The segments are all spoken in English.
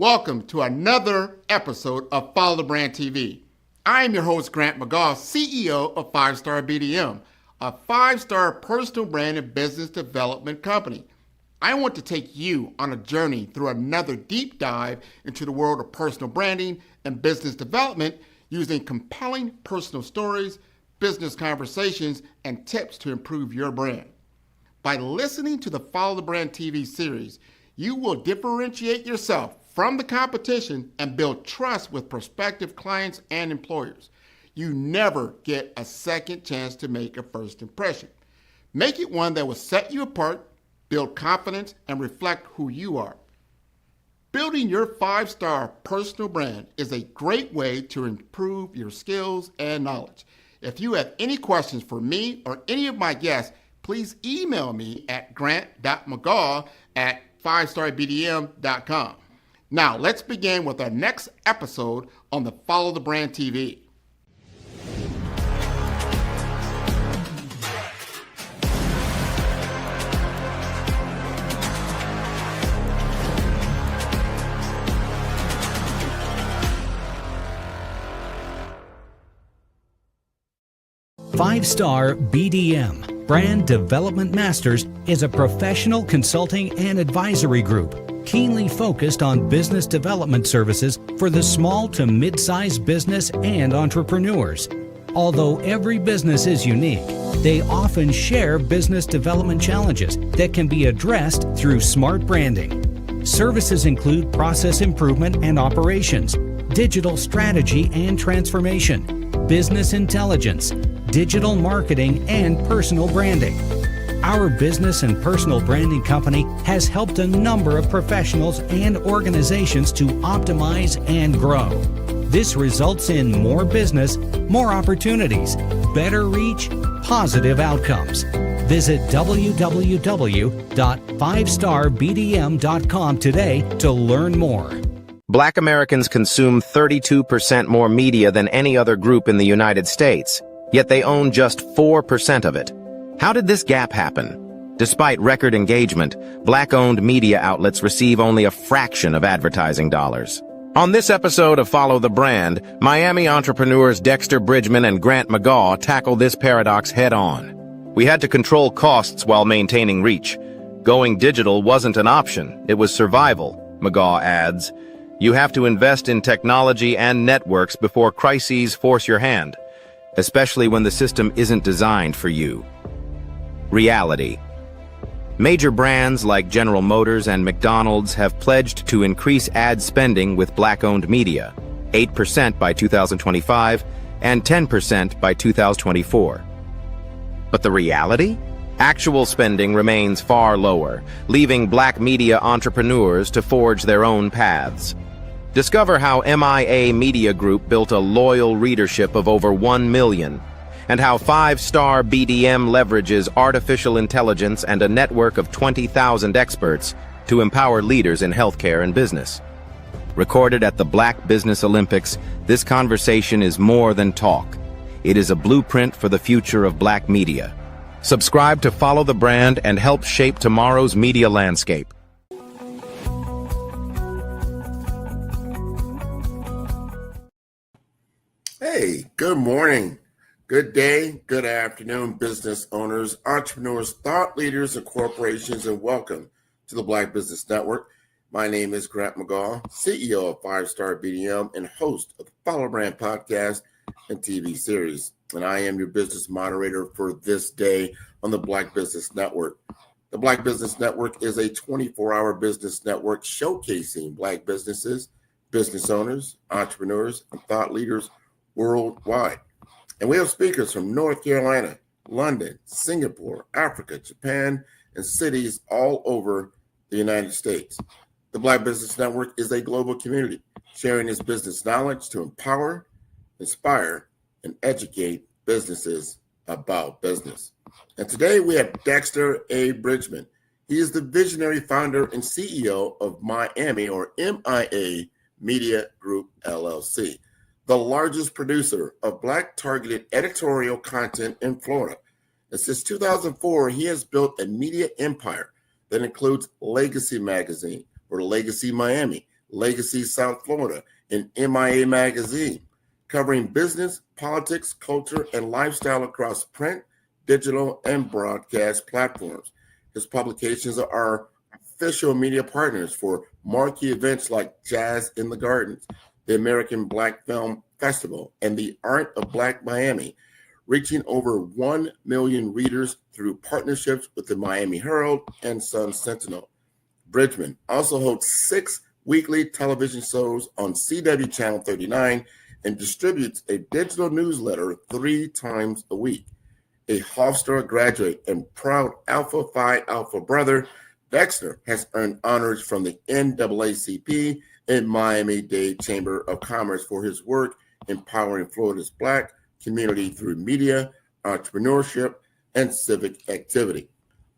Welcome to another episode of Follow the Brand TV. I am your host, Grant McGaugh, CEO of 5-Star BDM, a 5-star personal brand and business development company. I want to take you on a journey through another deep dive into the world of personal branding and business development using compelling personal stories, business conversations, and tips to improve your brand. By listening to the Follow the Brand TV series, you will differentiate yourself from the competition and build trust with prospective clients and employers. You never get a second chance to make a first impression. Make it one that will set you apart, build confidence, and reflect who you are. Building your 5-star personal brand is a great way to improve your skills and knowledge. If you have any questions for me or any of my guests, please email me at grant.mcgaugh@5starbdm.com. Now, let's begin with our next episode on the Follow the Brand TV. Five-Star BDM, Brand Development Masters, is a professional consulting and advisory group keenly focused on business development services for the small to mid-sized business and entrepreneurs. Although every business is unique, they often share business development challenges that can be addressed through smart branding. Services include process improvement and operations, digital strategy and transformation, business intelligence, digital marketing, and personal branding. Our business and personal branding company has helped a number of professionals and organizations to optimize and grow. This results in more business, more opportunities, better reach, positive outcomes. Visit www.5starbdm.com today to learn more. Black Americans consume 32% more media than any other group in the United States, yet they own just 4% of it. How did this gap happen? Despite record engagement, Black-owned media outlets receive only a fraction of advertising dollars. On this episode of Follow the Brand, Miami entrepreneurs Dexter Bridgeman and Grant McGaugh tackle this paradox head-on. We had to control costs while maintaining reach. Going digital wasn't an option, it was survival, McGaugh adds. You have to invest in technology and networks before crises force your hand, especially when the system isn't designed for you. Reality. Major brands like General Motors and McDonald's have pledged to increase ad spending with Black-owned media, 8% by 2025 and 10% by 2024. But the reality? Actual spending remains far lower, leaving Black media entrepreneurs to forge their own paths. Discover how MIA Media Group built a loyal readership of over 1 million, and how 5-Star BDM leverages artificial intelligence and a network of 20,000 experts to empower leaders in healthcare and business. Recorded at the Black Business Olympics, this conversation is more than talk. It is a blueprint for the future of Black media. Subscribe to Follow the Brand and help shape tomorrow's media landscape. Hey, good morning, good day, good afternoon, business owners, entrepreneurs, thought leaders, and corporations, and welcome to the Black Business Network. My name is Grant McGaugh, CEO of 5-Star BDM and host of the Follow Brand podcast and TV series. And I am your business moderator for this day on the Black Business Network. The Black Business Network is a 24-hour business network showcasing Black businesses, business owners, entrepreneurs, and thought leaders worldwide. And we have speakers from North Carolina, London, Singapore, Africa, Japan, and cities all over the United States. The Black Business Network is a global community sharing its business knowledge to empower, inspire, and educate businesses about business. And today we have Dexter A. Bridgeman. He is the visionary founder and CEO of Miami, or MIA Media Group, LLC, the largest producer of Black targeted editorial content in Florida. And since 2004, he has built a media empire that includes Legacy Magazine, or Legacy Miami, Legacy South Florida in MIA Magazine, covering business, politics, culture, and lifestyle across print, digital, and broadcast platforms. His publications are official media partners for marquee events like Jazz in the Gardens, the American Black Film Festival, and the Art of Black Miami, reaching over 1 million readers through partnerships with the Miami Herald and Sun Sentinel. Bridgman also hosts 6 weekly television shows on CW Channel 39 and distributes a digital newsletter 3 times a week. A Hofstra graduate and proud Alpha Phi Alpha brother, Dexter has earned honors from the NAACP and Miami-Dade Chamber of Commerce for his work empowering Florida's Black community through media, entrepreneurship, and civic activity.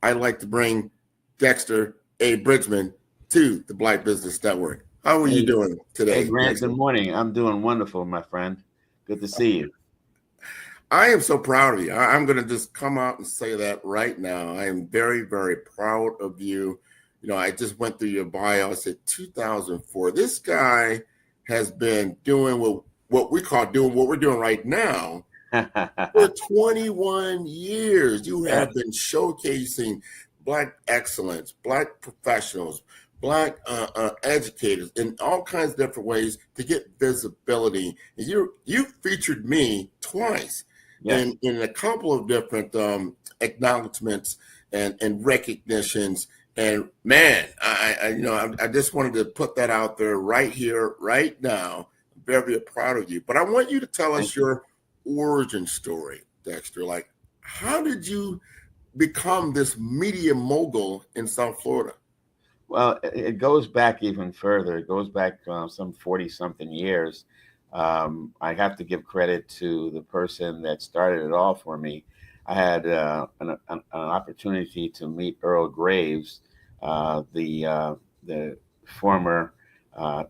I'd like to bring Dexter A. Bridgeman to the Black Business Network. How are you doing today? Hey, Grant, good morning. I'm doing wonderful, my friend. Good to see you. I am so proud of you. I'm going to just come out and say that right now. I am very, very proud of you. You know, I just went through your bio. I said 2004. This guy has been doing what we call doing what we're doing right now for 21 years. You have been showcasing Black excellence, Black professionals, Black educators in all kinds of different ways to get visibility. And you featured me twice in a couple of different acknowledgments and recognitions. And man, I just wanted to put that out there right here, right now. I'm very, very proud of you. But I want you to tell us your origin story, Dexter. Like, how did you become this media mogul in South Florida? Well, it goes back even further. It goes back some 40-something years. I have to give credit to the person that started it all for me. I had an opportunity to meet Earl Graves, the former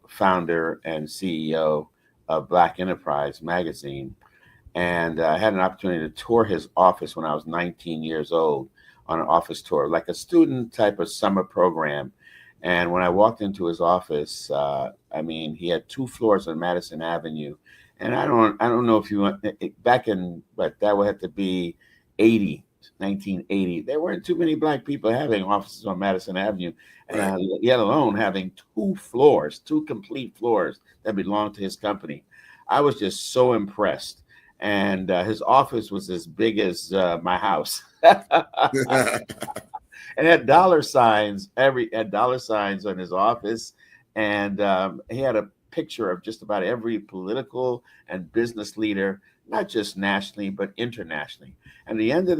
founder and CEO of Black Enterprise magazine. And I had an opportunity to tour his office when I was 19 years old on an office tour, like a student type of summer program. And when I walked into his office, he had 2 floors on Madison Avenue. And I don't know if you want back in, but that would have to be 1980. There weren't too many Black people having offices on Madison Avenue, and yet alone having 2 complete floors that belonged to his company. I was just so impressed. And his office was as big as my house. And had dollar signs on his office, and he had a picture of just about every political and business leader, not just nationally but internationally. And at the end of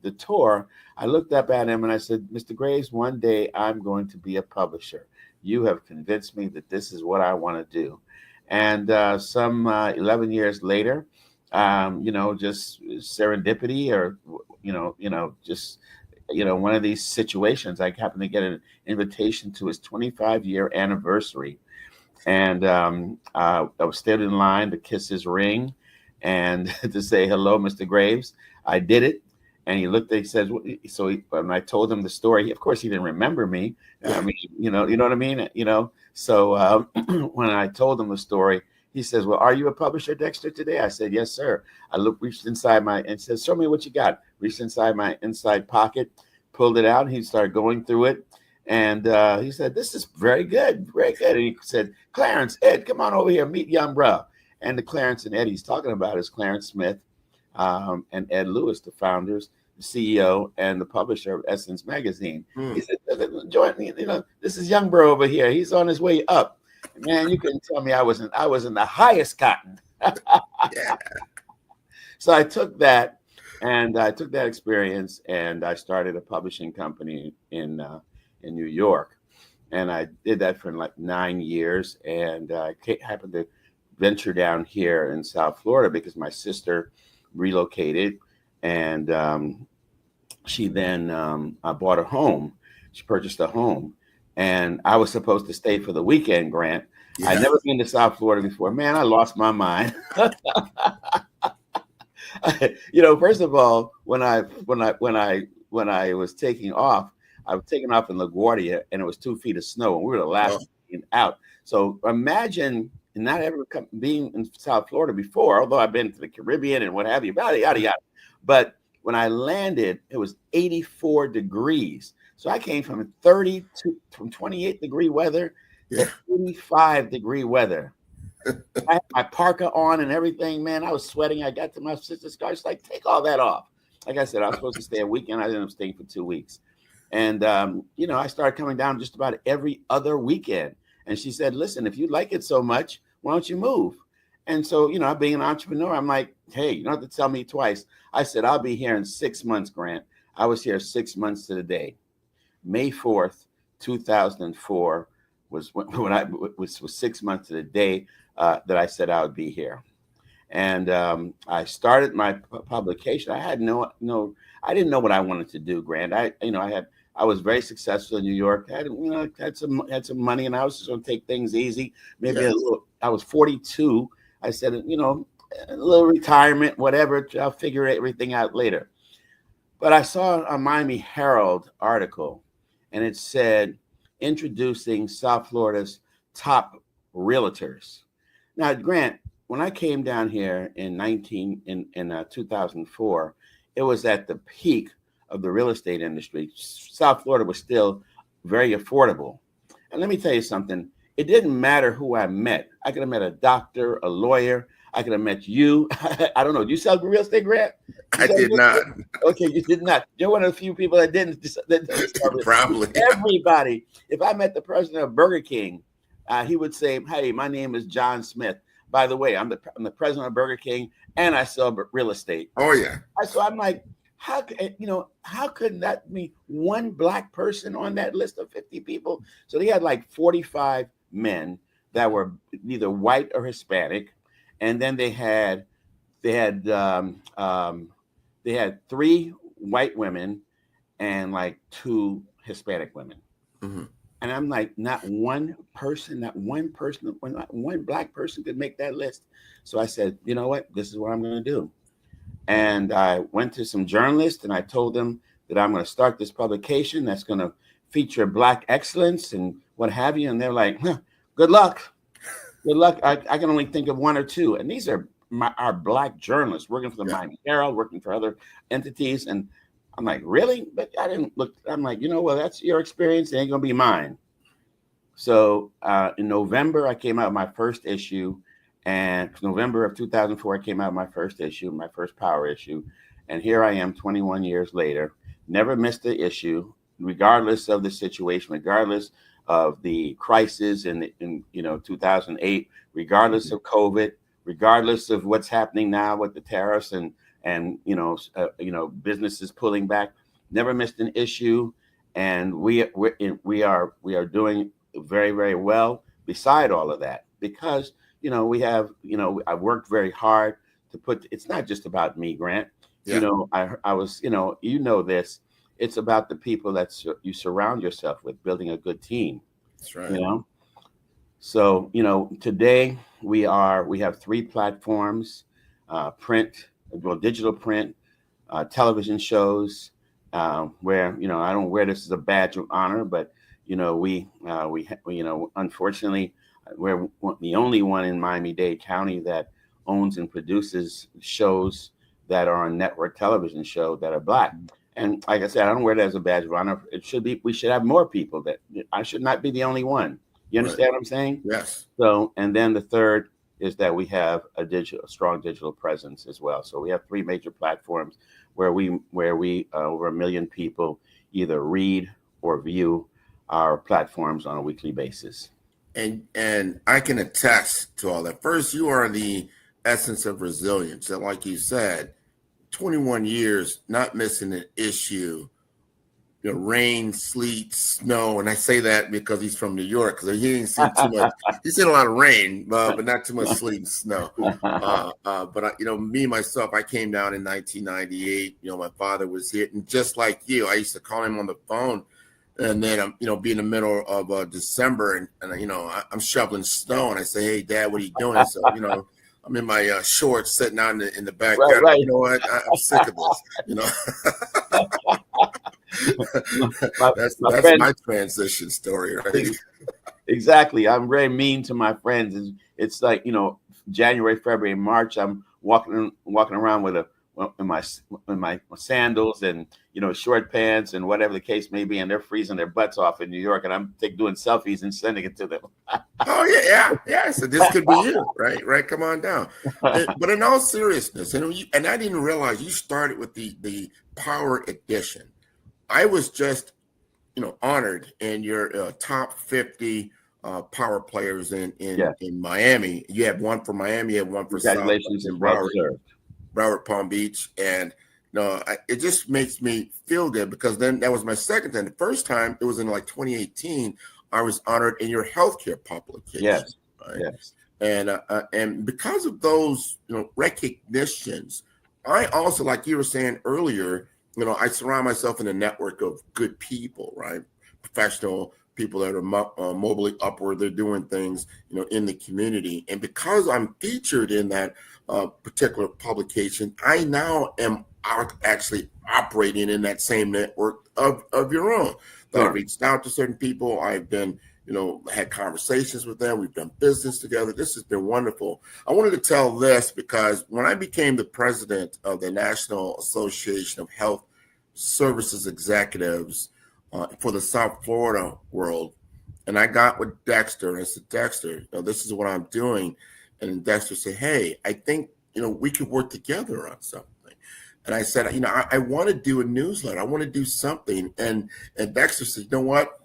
the tour, I looked up at him and I said, "Mr. Graves, one day I'm going to be a publisher. You have convinced me that this is what I want to do." And some 11 years later, just serendipity, or one of these situations, I happened to get an invitation to his 25-year anniversary. And I was standing in line to kiss his ring and to say, "Hello, Mr. Graves." I did it. And he looked, he said, when I told him the story, of course, he didn't remember me. I mean, you know what I mean? So when I told him the story, he says, "Well, are you a publisher, Dexter, today?" I said, "Yes, sir." I reached inside and said, "Show me what you got." Reached inside my inside pocket, pulled it out, and he started going through it. And he said, "This is very good, very good." And he said, "Clarence, Ed, come on over here, meet young bro." And the Clarence and Ed he's talking about is Clarence Smith and Ed Lewis, the founders, the CEO, and the publisher of Essence Magazine. He said, "Join me, this is young bro over here. He's on his way up." Man, you couldn't tell me I was in the highest cotton. So I took that, and I took that experience, and I started a publishing company in New York, and I did that for like 9 years, and I happened to venture down here in South Florida because my sister relocated, and she then bought a home. She purchased a home. And I was supposed to stay for the weekend, Grant. I'd never been to South Florida before. Man, I lost my mind. First of all, when I was taking off, I was taking off in LaGuardia, and it was 2 feet of snow, and we were the last out. So imagine not ever being in South Florida before, although I've been to the Caribbean and what have you, yada, yada, yada. But when I landed, it was 84 degrees. So I came from 28-degree weather to 85-degree weather. I had my parka on and everything, man. I was sweating. I got to my sister's car. She's like, take all that off. Like I said, I was supposed to stay a weekend. I ended up staying for 2 weeks. And, I started coming down just about every other weekend. And she said, listen, if you like it so much, why don't you move? And so, being an entrepreneur, I'm like, hey, you don't have to tell me twice. I said, I'll be here in 6 months, Grant. I was here 6 months to the day. May 4th, 2004 was when I was 6 months to the day that I said I would be here. And I started my publication. I had I didn't know what I wanted to do, Grant. I was very successful in New York. I had some money, and I was just going to take things easy. Maybe a little. I was 42. I said, a little retirement, whatever. I'll figure everything out later. But I saw a Miami Herald article, and it said, introducing South Florida's top realtors. Now, Grant, when I came down here in 2004, it was at the peak of the real estate industry. South Florida was still very affordable. And let me tell you something. It didn't matter who I met. I could have met a doctor, a lawyer. I could have met you. I don't know. Do you sell real estate, Grant? I did not. Okay, you did not. You're one of the few people that didn't. Probably. Everybody. If I met the president of Burger King, he would say, hey, my name is John Smith. By the way, I'm the president of Burger King, and I sell real estate. Oh, yeah. So I'm like, how could that be one Black person on that list of 50 people? So they had like 45 men that were either white or Hispanic, and then they had 3 white women and like 2 Hispanic women. Mm-hmm. And I'm like, not one Black person could make that list. So I said, you know what? This is what I'm going to do. And I went to some journalists and I told them that I'm going to start this publication that's going to feature Black excellence and what have you. And they're like, good luck. Good luck. I can only think of 1 or 2. And these are our Black journalists working for the Miami Herald, working for other entities. And I'm like, really? But I didn't look. I'm like, well, that's your experience. It ain't going to be mine. So in November, I came out with my first issue. And November of 2004, I came out with my first issue, my first power issue. And here I am 21 years later, never missed an issue, regardless of the situation, regardless of the crisis in 2008, regardless of COVID, regardless of what's happening now with the tariffs and businesses pulling back, never missed an issue. And we are doing very, very well beside all of that, because I worked very hard to put. It's not just about me, Grant. Yeah. I was this. It's about the people that you surround yourself with, building a good team. That's right. So today we have 3 platforms: digital print, television shows. Where I don't wear this as a badge of honor, but we unfortunately, we're the only one in Miami-Dade County that owns and produces shows that are on network television show that are Black. And like I said, I don't wear that as a badge of honor. We should have more people. That I should not be the only one. You understand what I'm saying? Yes. So, and then the third is that we have a strong digital presence as well. So we have 3 major platforms where we over 1 million people either read or view our platforms on a weekly basis. And I can attest to all that. First, you are the essence of resilience. And like you said, 21 years, not missing an issue, rain, sleet, snow. And I say that because he's from New York, because he ain't seen too much. He's seen a lot of rain, but not too much sleet and snow. But me, myself, I came down in 1998. My father was here. And just like you, I used to call him on the phone. And then, be in the middle of December and I'm shoveling snow. And I say, hey, Dad, what are you doing? So, I'm in my shorts sitting out in the backyard. Right. You know what? I'm sick of this, That's my transition story, right? Exactly. I'm very mean to my friends. It's like, January, February, March. I'm walking around with in my sandals and short pants and whatever the case may be, and they're freezing their butts off in New York, and I'm doing selfies and sending it to them. Oh yeah. So this could be you, right? Right. Come on down. But in all seriousness, and I didn't realize you started with the Power Edition. I was just honored in your top 50 power players in Miami. You had one for Miami, you had one for South Congratulations, and well deserved. Broward Palm Beach, and it just makes me feel good because then that was my second time. The first time it was in like 2018. I was honored in your healthcare publication. Yes, right? yes. And because of those recognitions, I also, like you were saying earlier, I surround myself in a network of good people, right? Professional people that are mobily upward. They're doing things, in the community. And because I'm featured in that particular publication, I now am actually operating in that same network of your own. That I've reached out to certain people. I've been, had conversations with them. We've done business together. This has been wonderful. I wanted to tell this because when I became the president of the National Association of Health Services Executives for the South Florida world, and I got with Dexter, and I said, Dexter, this is what I'm doing. And Dexter said, hey, I think, we could work together on something. And I said, I want to do a newsletter. I want to do something. And Dexter said, you know what?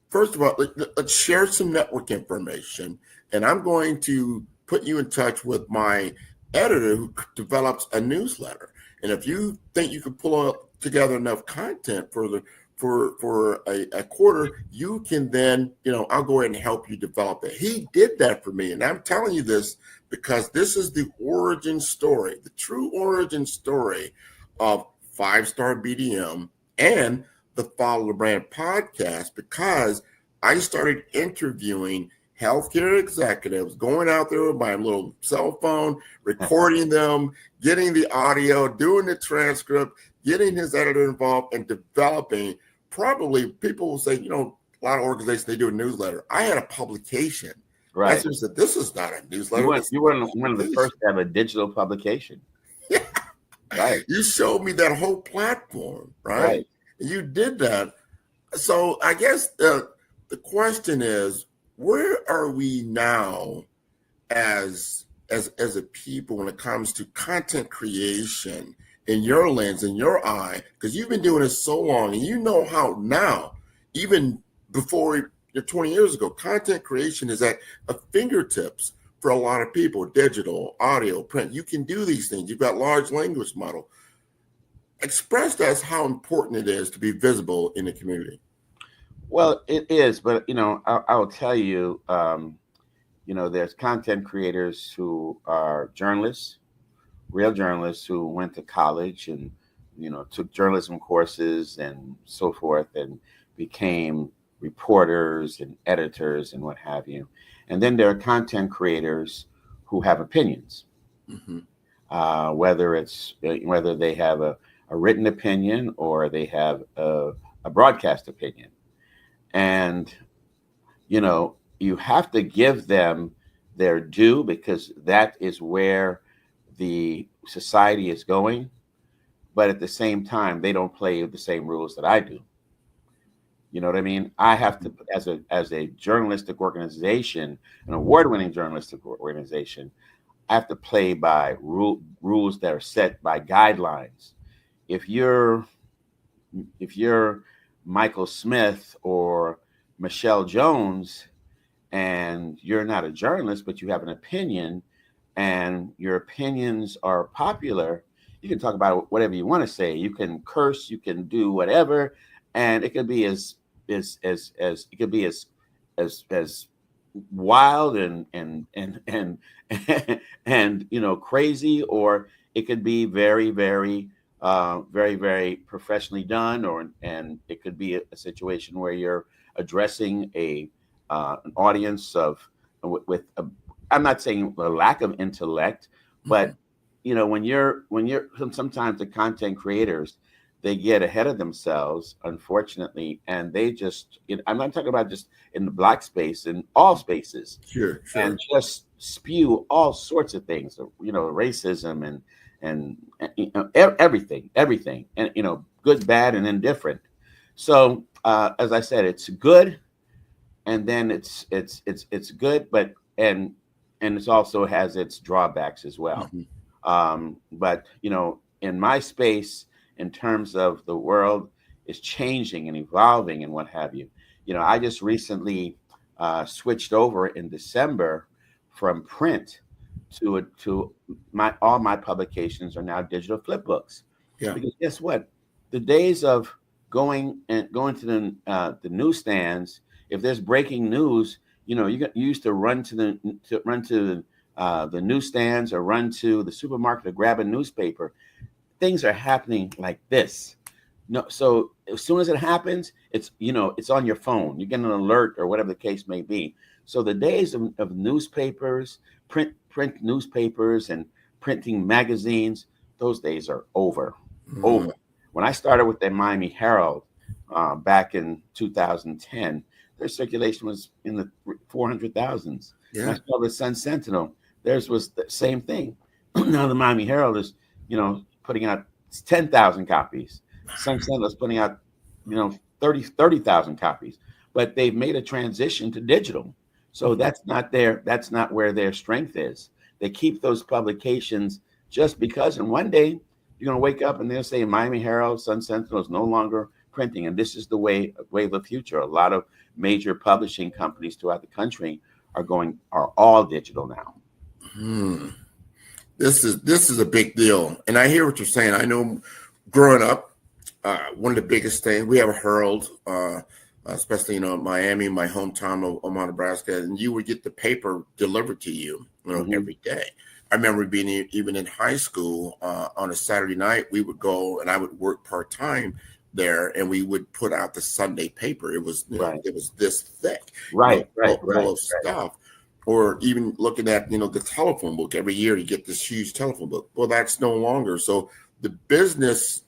First of all, let's share some network information. And I'm going to put you in touch with my editor who develops a newsletter. And if you think you can pull together enough content for a quarter, you can then, I'll go ahead and help you develop it. He did that for me. And I'm telling you this because this is the origin story, the true origin story of 5-Star BDM and the Follow the Brand podcast, because I started interviewing healthcare executives, going out there with my little cell phone, recording them, getting the audio, doing the transcript, getting his editor involved, and developing. Probably people will say, a lot of organizations, they do a newsletter. I had a publication. Right. I said, this is not a newsletter. You were one of the first to have a digital publication. Yeah. Right. You showed me that whole platform, right? You did that. So I guess the question is, where are we now as a people when it comes to content creation in your lens, in your eye? Because you've been doing this so long, and you know how now, even before 20 years ago, content creation is at a fingertips for a lot of people. Digital, audio, print. You can do these things. You've got large language model. Express to us how important it is to be visible in the community. Well, it is, but I'll tell you, there's content creators who are journalists, real journalists who went to college and took journalism courses and so forth, and became reporters and editors and what have you. And then there are content creators who have opinions, whether they have a written opinion or they have a broadcast opinion. And, you have to give them their due, because that is where the society is going. But at the same time, they don't play the same rules that I do. You know what I mean? I have to, as a journalistic organization, an award-winning journalistic organization, I have to play by rules that are set by guidelines. If you're Michael Smith or Michelle Jones, and you're not a journalist, but you have an opinion, and your opinions are popular, you can talk about whatever you want to say. You can curse, you can do whatever, and it could be as wild and crazy, or it could be very, very very, very professionally done, and it could be a situation where you're addressing an audience with I'm not saying a lack of intellect, but when you're sometimes the content creators, they get ahead of themselves, unfortunately, and they just, I'm not talking about just in the Black space, in all spaces, Sure, and sure. just spew all sorts of things, racism and everything, and good, bad, and indifferent. So as I said, it's good, and then it's good, but and it also has its drawbacks as well. Mhm. But in my space, in terms of the world is changing and evolving and what have you. I just recently switched over in December from print to my all my publications are now digital flip books. Yeah. Because guess what? The days of going to the newsstands, if there's breaking news, you used to run to the newsstands or run to the supermarket to grab a newspaper. Things are happening like this. No, so as soon as it happens, it's on your phone. You get an alert or whatever the case may be. So the days of newspapers, print newspapers and printing magazines, those days are over. Mhm. Over. When I started with the Miami Herald back in 2010, their circulation was in the 400,000s. When I Yeah. started with Sun Sentinel, theirs was the same thing. Now the Miami Herald is, putting out 10,000 copies. Sun Sentinel is putting out, 30,000 copies. But they've made a transition to digital. So that's not where their strength is. They keep those publications just because, and one day you're going to wake up and they'll say Miami Herald, Sun Sentinel is no longer printing, and this is the way of the future. A lot of major publishing companies throughout the country are all digital now. Hmm. This is a big deal, and I hear what you're saying. I know, growing up, one of the biggest things we have a Herald, especially Miami, my hometown of Omaha, Nebraska, and you would get the paper delivered to you, every day. I remember being even in high school on a Saturday night, we would go and I would work part time there, and we would put out the Sunday paper. It was Right. it was this thick, Right. full of stuff. Or even looking at the telephone book every year, you get this huge telephone book. Well, that's no longer. So the business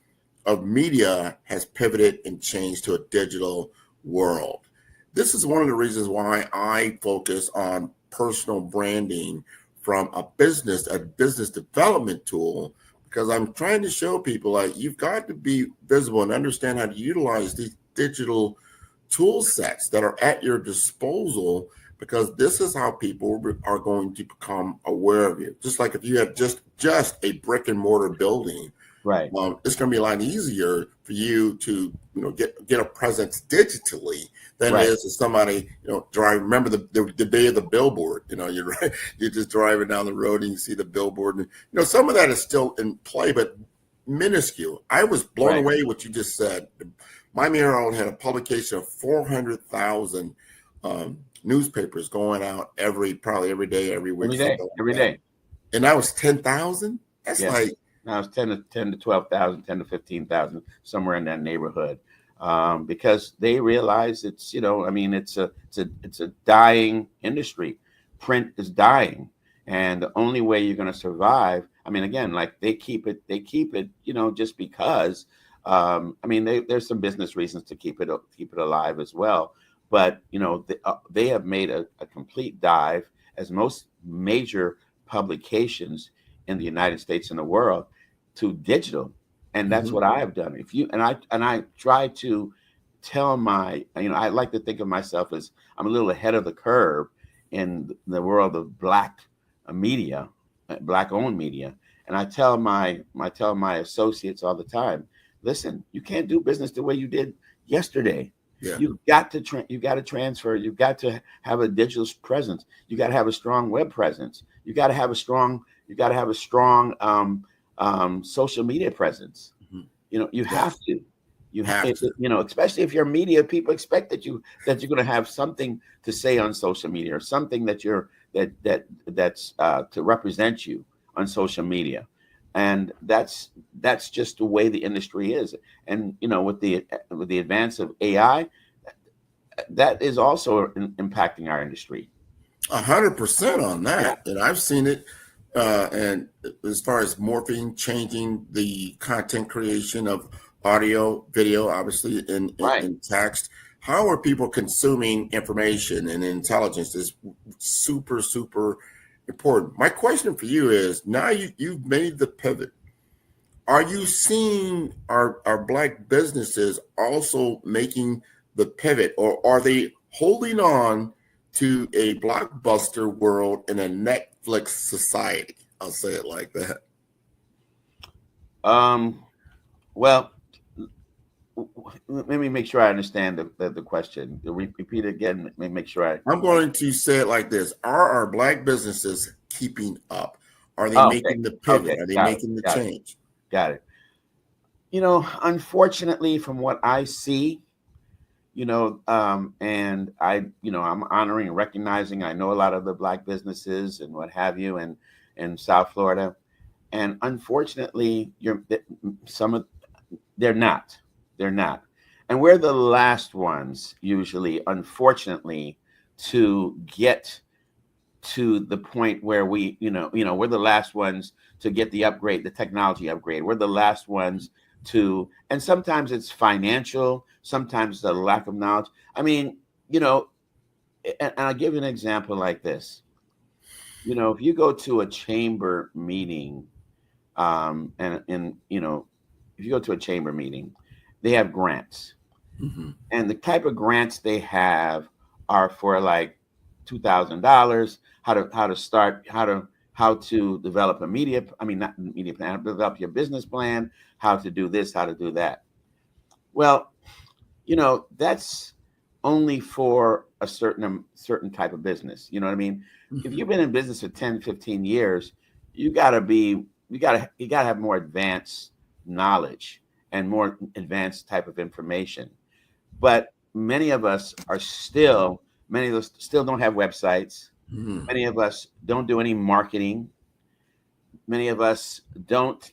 of media has pivoted and changed to a digital world. This is one of the reasons why I focus on personal branding from a business development tool, because I'm trying to show people, like, you've got to be visible and understand how to utilize these digital tool sets that are at your disposal, because this is how people are going to become aware of you. Just like if you have just a brick and mortar building, Right. It's going to be a lot easier for you to get a presence digitally than Right. it is to somebody drive. Remember the day of the billboard. You're just driving down the road and you see the billboard, and some of that is still in play, but minuscule. I was blown away what you just said. Miami Herald had a publication of 400,000 newspapers going out probably every day, every week. Every day. And that was 10,000. That's like, now it's 10 to 12,000, 10 to 15,000, somewhere in that neighborhood, because they realize it's it's a dying industry. Print is dying, and the only way you're going to survive. Again, like they keep it, just because. There's some business reasons to keep it alive as well. But they have made a complete dive, as most major publications in the United States and the world, to digital, and that's what I have done. I try to tell I like to think of myself as I'm a little ahead of the curve in the world of Black media, Black-owned media, and I tell my associates all the time, listen, you can't do business the way you did yesterday. yeah, You've got to transfer. You've got to have a digital presence. You got to have a strong web presence. You got to have a strong social media presence. You have to. Especially if you're media, people expect that you're going to have something to say on social media, or something that's to represent you on social media. And that's just the way the industry is. And with the advance of AI, that is also impacting our industry. 100% on that. And I've seen it. And as far as morphing, changing the content creation of audio, video, obviously Right. in text. How are people consuming information and intelligence is super, super important. My question for you is, now you've made the pivot. Are you seeing our Black businesses also making the pivot, or are they holding on to a blockbuster world in a Netflix society? I'll say it like that. Well, let me make sure I understand the question. Repeat it again. Let me make sure I. I'm going to say it like this. Are our Black businesses keeping up? Are they Oh, okay. making the pivot? Okay. Are they Got it. making the Got it. change? Got it. Unfortunately, from what I see, and I'm honoring and recognizing. I know a lot of the Black businesses and what have you, and in South Florida, and unfortunately, they're not. They're not. And we're the last ones, usually, unfortunately, to get to the point where we're the last ones to get the upgrade, the technology upgrade. We're the last ones and sometimes it's financial, sometimes the lack of knowledge. I mean, and I'll give you an example like this. If you go to a chamber meeting, and if you go to a chamber meeting, they have grants, Mm-hmm. and the type of grants they have are for like $2,000. How to develop a media. I mean, not media plan. Develop your business plan. How to do this. How to do that. Well, that's only for a certain type of business. You know what I mean? If Mm-hmm. you've been in business for 10, 15 years, you gotta have more advanced knowledge and more advanced type of information. But many of us still don't have websites. Mm-hmm. Many of us don't do any marketing. Many of us don't,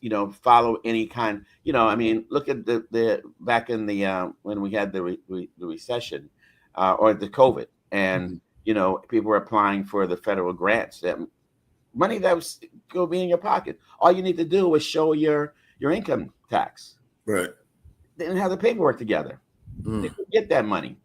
follow any kind. I mean, look at the back in the when we had the recession, or the COVID, and Mm-hmm. people were applying for the federal grants. That money that was go be in your pocket. All you need to do was show your income tax. Right. They didn't have the paperwork together. They Mm. could get that money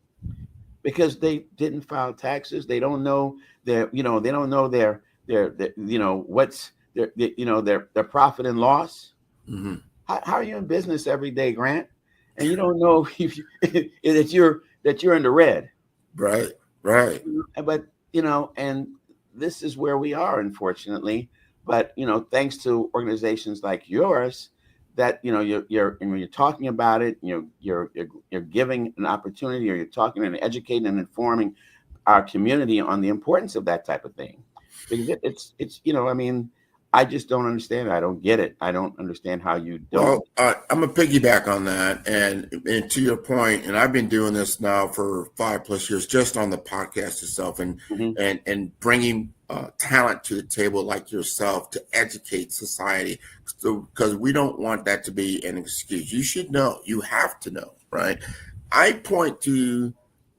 because they didn't file taxes. They don't know they don't know their what's their profit and loss. Mm-hmm. How are you in business every day, Grant? And you don't know if that you're in the red. Right. Right. But and this is where we are, unfortunately. But thanks to organizations like yours, that and when you're talking about it, you're giving an opportunity, or you're talking and educating and informing our community on the importance of that type of thing, because it's I mean, I just don't understand it. I don't get it. I don't understand how you don't. Well, I'm a piggyback on that, and to your point, and I've been doing this now for 5+ years, just on the podcast itself, and Mhm. and bringing talent to the table like yourself to educate society, so because we don't want that to be an excuse. You should know. You have to know, right? I point to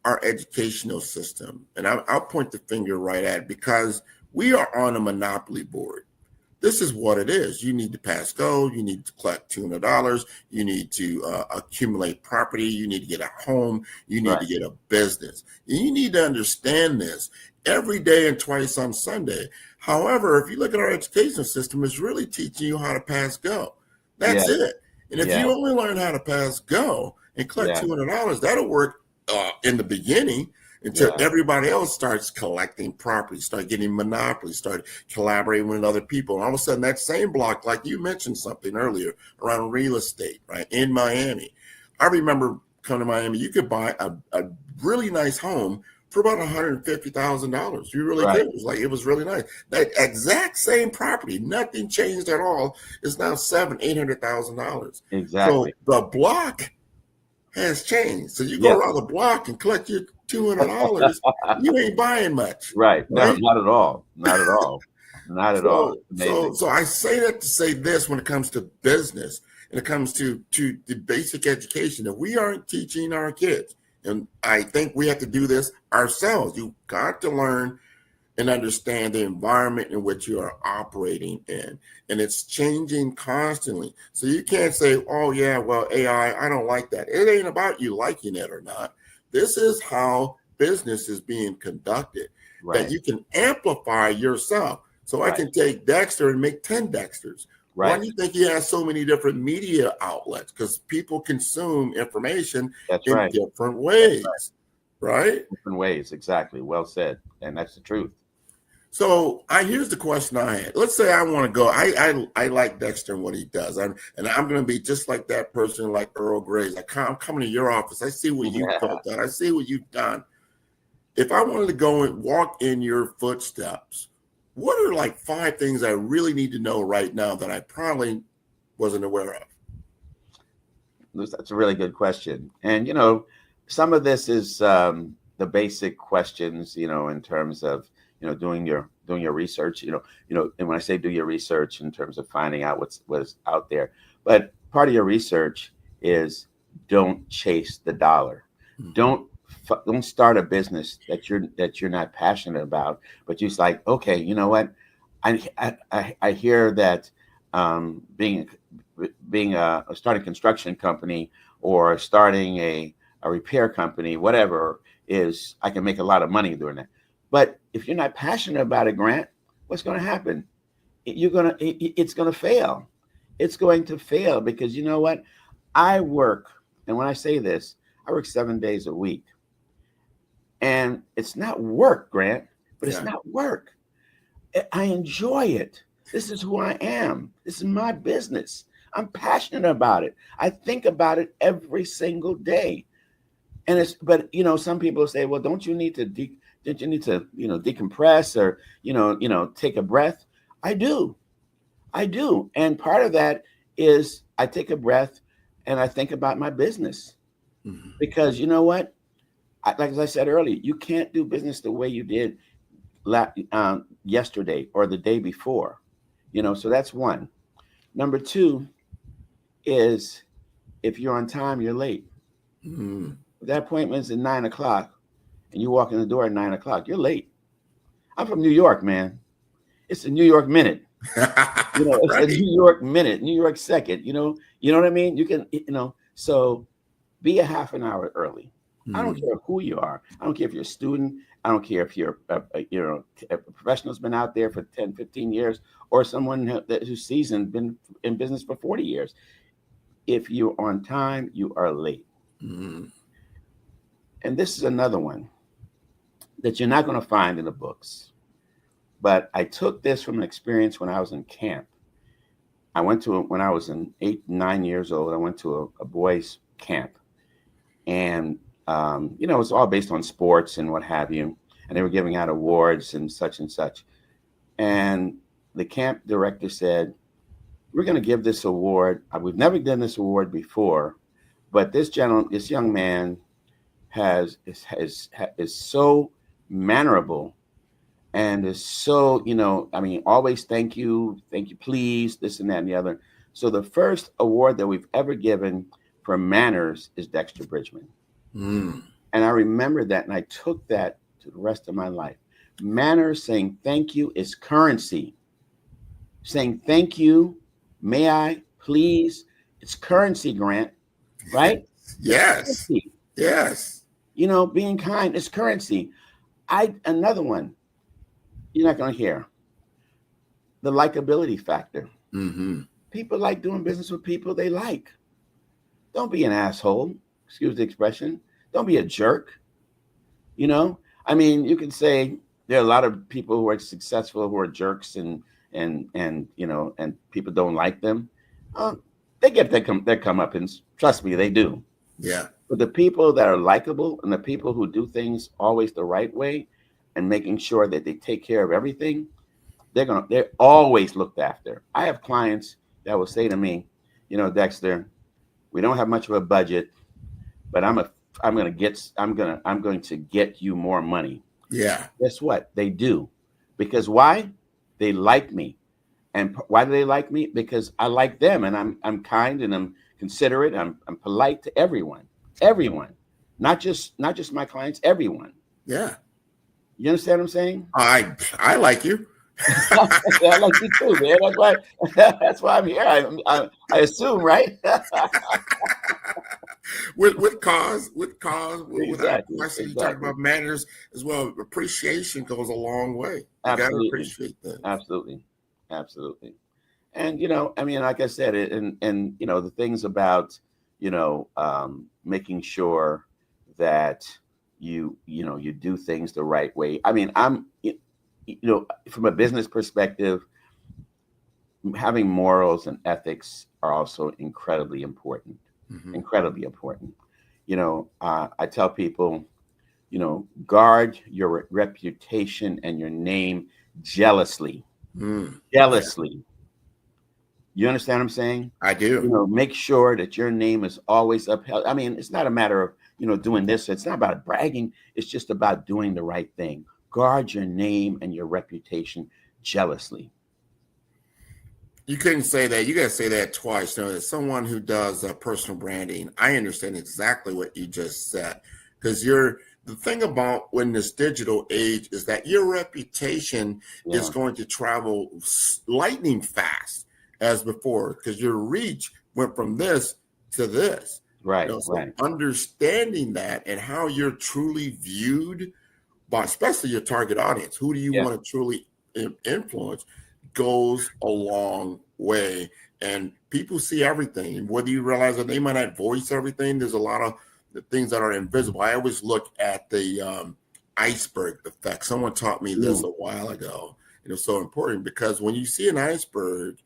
our educational system, and I'll point the finger right at it, because we are on a monopoly board. This is what it is. You need to pass go. You need to collect $200. You need to accumulate property. You need to get a home. You need Right. to get a business. And you need to understand this every day and twice on Sunday. However, if you look at our education system, it's really teaching you how to pass go. Yeah. That's it. And if Yeah. you only learn how to pass go and collect Yeah. $200, that'll work in the beginning, until Yeah. everybody else starts collecting property, start getting monopoly, start collaborating with other people. And all of a sudden, that same block, like you mentioned something earlier around real estate, right, in Miami. I remember coming to Miami, you could buy a really nice home for about $150,000. You really Right. could. It was really nice. That exact same property, nothing changed at all, is now $800,000. So Exactly. the block has changed. So you go Yeah. around the block and collect your $200, you ain't buying much, Right. No, right? not at all. Not at all. Not at all. So, It's so, amazing. so I say that to say this: when it comes to business, and it comes to the basic education, that we aren't teaching our kids, and I think we have to do this ourselves. You got to learn and understand the environment in which you are operating in. And it's changing constantly. So you can't say, oh, yeah, well, AI, I don't like that. It ain't about you liking it or not. This is how business is being conducted, that Right. you can amplify yourself. So I Right. can take Dexter and make 10 Dexters. Why Right. do you think he has so many different media outlets? Because people consume information That's in right. different That's right. ways, right? Different ways. Exactly. Well said. And that's the truth. So here's the question I had. Let's say I want to go. I like Dexter and what he does. I'm going to be just like that person, like Earl Graves. I'm coming to your office. I see what you've Yeah. built done. I see what you've done. If I wanted to go and walk in your footsteps, what are like 5 things I really need to know right now that I probably wasn't aware of? That's a really good question. And, some of this is the basic questions, in terms of, doing your research, and when I say do your research in terms of finding out what's out there, but part of your research is don't chase the dollar. Don't start a business that you're not passionate about, but you're just like, okay, you know what? I hear that being starting a construction company or starting a repair company, whatever, is I can make a lot of money doing that. But if you're not passionate about it, Grant, what's going to happen? It's going to fail. It's going to fail because you know what? I work, and when I say this, I work 7 days a week. And it's not work, Grant, but it's not work. I enjoy it. This is who I am. This is my business. I'm passionate about it. I think about it every single day. And but some people say, well, don't you need to decompress or, take a breath? I do. And part of that is I take a breath and I think about my business because you know what? Like as I said earlier, you can't do business the way you did yesterday or the day before, so that's one. Number 2 is if you're on time, you're late. If that appointment's at 9:00 and you walk in the door at 9:00, you're late. I'm from New York, man. It's a New York minute. It's a New York minute, New York second, you know what I mean? You can, so be a half an hour early. I don't care who you are. I don't care if you're a student. I don't care if you're, a professional who's been out there for 10, 15 years, or someone who's seasoned, been in business for 40 years. If you're on time, you are late. And this is another one that you're not going to find in the books. But I took this from an experience when I was in camp. When I was 8, 9 years old, I went to a boys' camp. And it's all based on sports and what have you. And they were giving out awards and such and such. And the camp director said, we're going to give this award. We've never done this award before, but this young man is so mannerable and is so, always thank you, please, this and that and the other. So the first award that we've ever given for manners is Dexter Bridgeman. And I remember that, and I took that to the rest of my life. Manners, saying thank you, is currency. Saying thank you, may I, please, it's currency, Grant, right? Yes. Yes. Being kind is currency. Another one you're not going to hear. The likability factor. People like doing business with people they like. Don't be an asshole. Excuse the expression. Don't be a jerk. You can say there are a lot of people who are successful who are jerks and people don't like them. They get their comeuppance. Trust me, they do. Yeah. But the people that are likable and the people who do things always the right way and making sure that they take care of everything, they're always looked after. I have clients that will say to me, Dexter, we don't have much of a budget, but I'm going to get you more money. Yeah. Guess what? They do. Because why? They like me. And why do they like me? Because I like them, and I'm kind and I'm considerate. I'm polite to everyone. Not just my clients, everyone. Yeah. You understand what I'm saying? I like you. Yeah, I like you too, man. That's why I'm here. I assume, right? Without Exactly, question, you talk exactly. about manners as well. Appreciation goes a long way. You got to Absolutely, appreciate things. absolutely, absolutely. And I mean, like I said, and the things about making sure that you do things the right way. I mean, from a business perspective, having morals and ethics are also incredibly important. Hmm. Incredibly important. I tell people, guard your reputation and your name jealously. Yeah, Jealously. You understand what I'm saying? I do. Make sure that your name is always upheld. I mean, it's not a matter of, doing this. It's not about bragging. It's just about doing the right thing. Guard your name and your reputation jealously. You couldn't say that. You got to say that twice. As someone who does personal branding, I understand exactly what you just said. Because the thing about when this digital age is that your reputation is Yeah. going to travel lightning fast as before, because your reach went from this to this. Right. So Right. understanding that and how you're truly viewed by especially your target audience, who do you Yeah. want to truly influence, goes a long way. And people see everything. And whether you realize that they might not voice everything, there's a lot of the things that are invisible. I always look at the iceberg effect. Someone taught me this a while ago. And it's so important because when you see an iceberg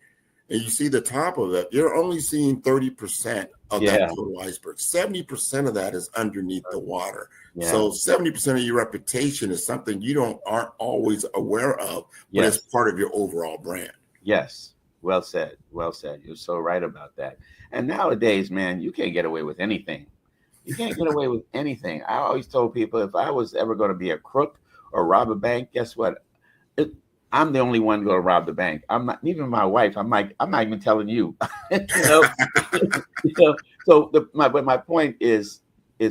and you see the top of it, you're only seeing 30% of that Yeah. total iceberg. 70% of that is underneath the water. Yeah. So 70% of your reputation is something you aren't always aware of, but it's Yes. part of your overall brand. Yes. Well said. Well said. You're so right about that. And nowadays, man, you can't get away with anything. You can't get away with anything. I always told people if I was ever going to be a crook or rob a bank, guess what? It, I'm the only one going to rob the bank. I'm not even my wife. I'm not even telling you. you know, you know. So my point is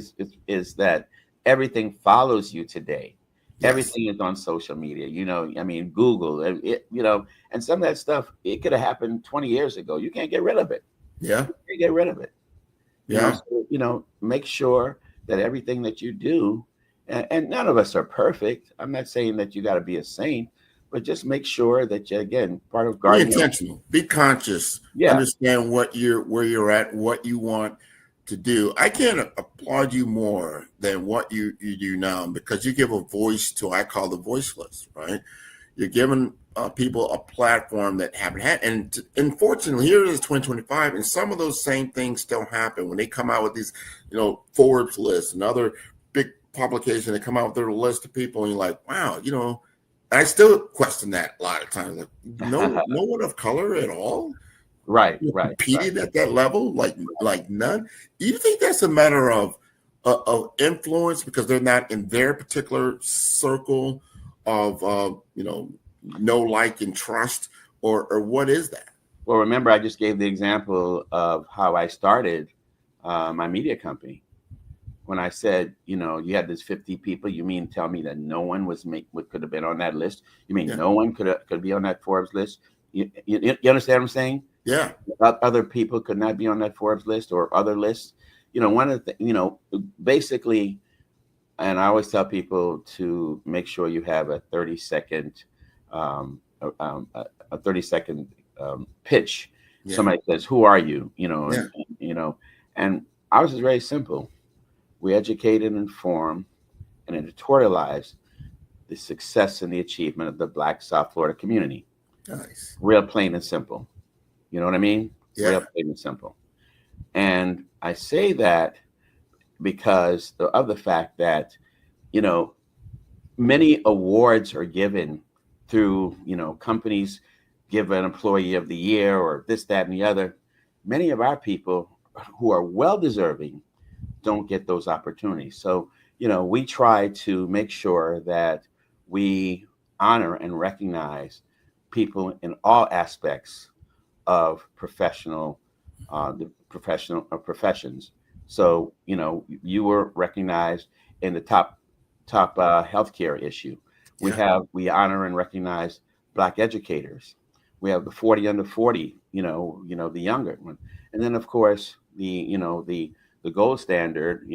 that everything follows you today. Yes. Everything is on social media. I mean, Google. And some of that stuff it could have happened 20 years ago. You can't get rid of it. Yeah. You can't get rid of it. Yeah. Make sure that everything that you do, and none of us are perfect. I'm not saying that you got to be a saint, but just make sure that you, again, part of Be guarding. intentional. Be conscious. Yeah. Understand where you're at, what you want to do. I can't applaud you more than what you do now because you give a voice to I call the voiceless, right? You're giving people a platform that haven't had, and unfortunately, here it is 2025, and some of those same things still happen when they come out with these, Forbes lists and other big publications. They come out with their list of people, and you're like, wow, I still question that a lot of times. Like, no one of color at all, Right. competed at that level, like none. Do you think that's a matter of influence because they're not in their particular circle of know, like, and trust, or what is that? Well, remember, I just gave the example of how I started my media company. When I said, you had this 50 people, you mean tell me that no one could have been on that list? You mean Yeah. no one could be on that Forbes list? You understand what I'm saying? Yeah. Other people could not be on that Forbes list or other lists. One of the, basically, and I always tell people to make sure you have a 30-second, a 30-second pitch. Yeah. Somebody says, "Who are you?" Yeah. And ours is very simple. We educate and inform and editorialize the success and the achievement of the Black South Florida community. Nice. Real plain and simple. You know what I mean? Yeah. Real plain and simple. And I say that because of the fact that, many awards are given through, companies give an employee of the year or this, that, and the other. Many of our people who are well deserving don't get those opportunities. So, we try to make sure that we honor and recognize people in all aspects of the professions. So, you were recognized in the top healthcare issue. Yeah. We honor and recognize Black educators. We have the 40 under 40, the younger one. And then of course the gold standard,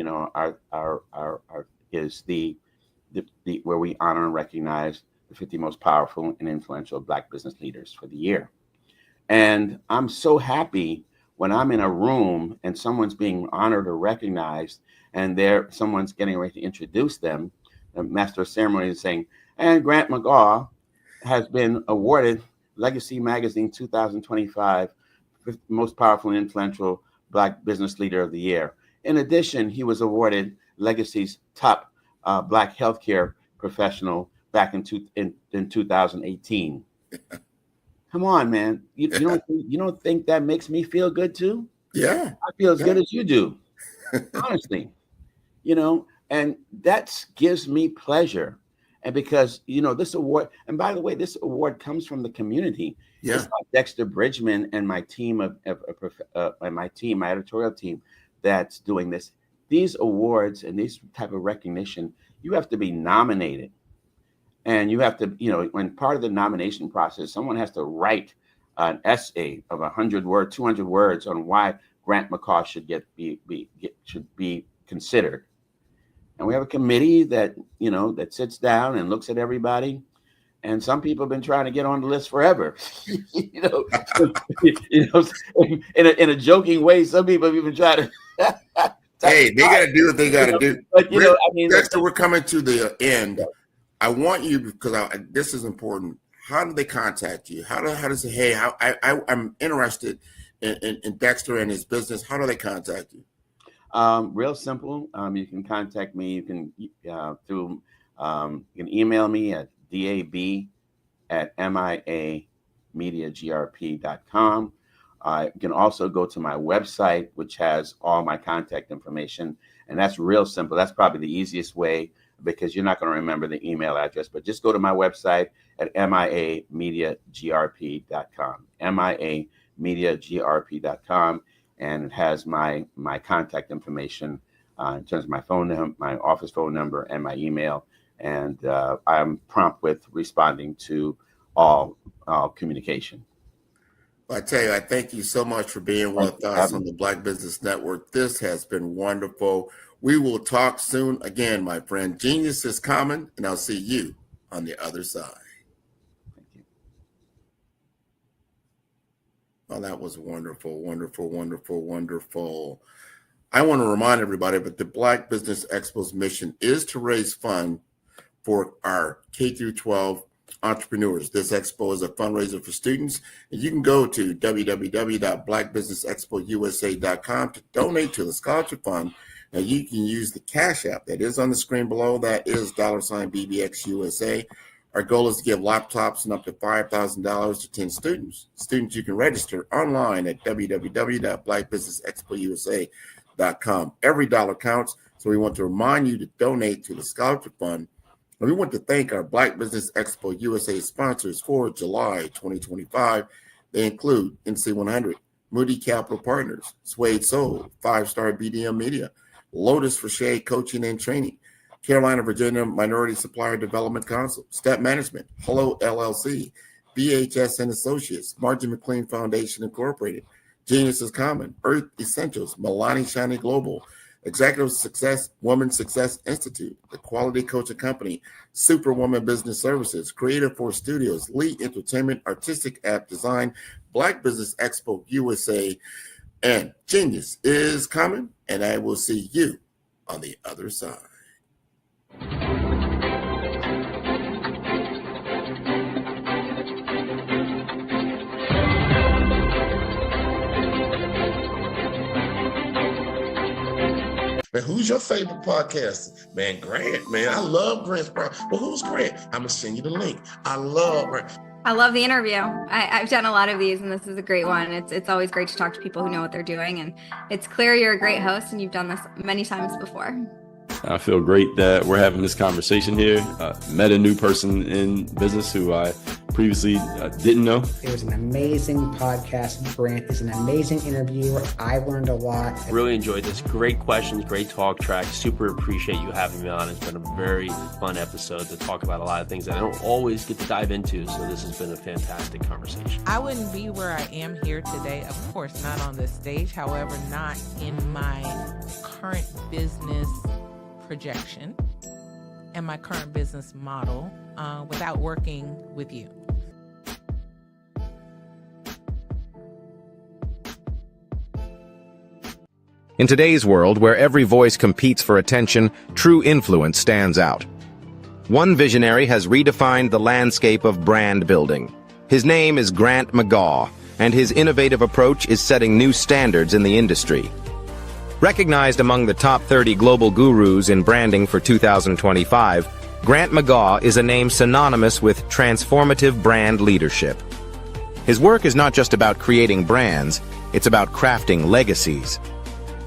our is the where we honor and recognize the 50 most powerful and influential Black business leaders for the year. And I'm so happy when I'm in a room and someone's being honored or recognized, and someone's getting ready to introduce them. The master of ceremony is saying, and Grant McGaw has been awarded Legacy Magazine 2025 Most Powerful and Influential Black Business Leader of the Year. In addition, he was awarded Legacy's top Black healthcare professional back in 2018. Come on, man. You don't think that makes me feel good too? Yeah. I feel as good as you do, honestly. And that gives me pleasure. And because this award, and by the way, this award comes from the community. Yeah. It's like Dexter Bridgeman and my team my editorial team that's doing this. These awards and these type of recognition, you have to be nominated. And you have to, when part of the nomination process, someone has to write an essay of 100 words, 200 words on why Grant McGaw should be considered. And we have a committee that sits down and looks at everybody. And some people have been trying to get on the list forever. In a joking way, some people have even tried to. Hey, they got to do what they got to do. But Dexter, we're coming to the end. I want you, because this is important. How do they contact you? How does it? Hey, I'm interested in Dexter and his business. How do they contact you? Real simple. You can contact me. You can you can email me at dab@miamediagrp.com. You can also go to my website, which has all my contact information, and that's real simple. That's probably the easiest way, because you're not going to remember the email address, but just go to my website at miamediagrp.com, miamediagrp.com, and it has my contact information in terms of my phone number, my office phone number, and my email. And I'm prompt with responding to all communication. Well, I tell you, I thank you so much for being with us on the Black Business Network. This has been wonderful. We will talk soon again, my friend. Genius is common, and I'll see you on the other side. Thank you. Oh, that was wonderful, wonderful, wonderful, wonderful. I want to remind everybody that the Black Business Expo's mission is to raise funds for our K through 12 entrepreneurs. This expo is a fundraiser for students, and you can go to www.blackbusinessexpousa.com to donate to the scholarship fund. Now you can use the Cash App that is on the screen below. That is $BBXUSA. Our goal is to give laptops and up to $5,000 to 10 students. Students, you can register online at www.blackbusinessexpousa.com. Every dollar counts, so we want to remind you to donate to the scholarship fund. And we want to thank our Black Business Expo USA sponsors for July 2025. They include NC100, Moody Capital Partners, Suede Soul, 5-Star BDM Media, Lotus for Shade Coaching and Training, Carolina, Virginia Minority Supplier Development Council, Step Management, Hello LLC, BHS and Associates, Margin McLean Foundation Incorporated, Genius is Common, Earth Essentials, Milani Shiny Global, Executive Success Woman Success Institute, The Quality Coaching Company, Superwoman Business Services, Creative Force Studios, Lee Entertainment, Artistic App Design, Black Business Expo USA, and Genius is Common. And I will see you on the other side. Man, who's your favorite podcaster? Man, Grant, man. I love Grant's podcast. Well, who's Grant? I'm going to send you the link. I love Grant. I love the interview. I've done a lot of these, and this is a great one. It's always great to talk to people who know what they're doing, and it's clear you're a great host, and you've done this many times before. I feel great that we're having this conversation here. Met a new person in business who I previously didn't know. It was an amazing podcast. Grant is an amazing interviewer. I learned a lot. Really enjoyed this. Great questions, great talk track. Super appreciate you having me on. It's been a very fun episode to talk about a lot of things that I don't always get to dive into. So this has been a fantastic conversation. I wouldn't be where I am here today, of course, not on this stage. However, not in my current business projection and my current business model without working with you. In today's world, where every voice competes for attention, true influence stands out. One visionary has redefined the landscape of brand building. His name is Grant McGaw, and his innovative approach is setting new standards in the industry. Recognized among the top 30 global gurus in branding for 2025, Grant McGaw is a name synonymous with transformative brand leadership. His work is not just about creating brands, it's about crafting legacies.